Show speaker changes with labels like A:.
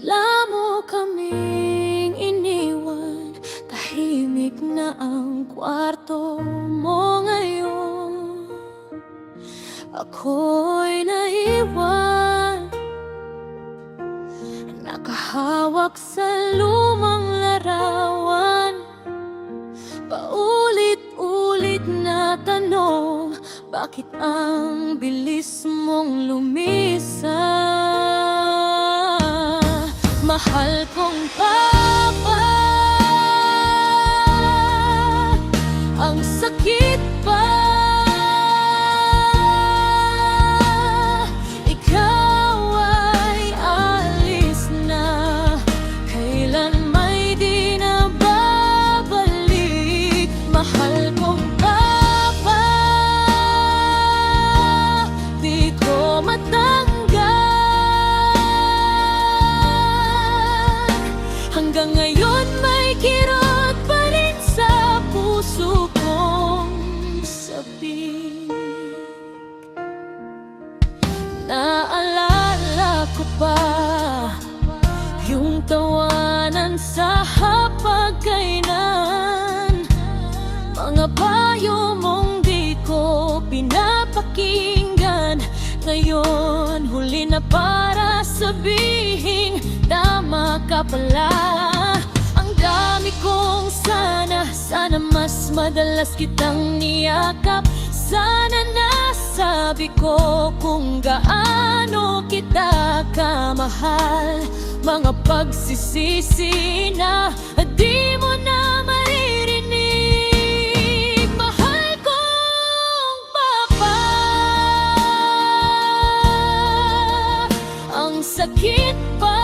A: Bigla mo kaming iniwan, tahimik na ang kwarto mo ngayon. Ako'y naiwan, nakahawak sa lumang larawan. Paulit-ulit na tanong, bakit ang bilis mong lumisan? Mahal kong Papa, ang sakit pa. Ikaw ay alis na, kailan may di na babalik. Mahal kong Papa, di ko matanggap. Hanggang ngayon may kirot pa rin sa puso kong sabik. Naalala ko pa yung tawanan sa hapagkainan, mga payo mong di ko pinapakinggan. Ngayon huli na para sabihin, tama ka pala. Ang dami kong sana mas madalas kitang niyakap. Sana nasabi ko kung gaano kita kamahal. Mga pagsisisi na di mo na maririnig. Mahal kong Papa, ang sakit pa.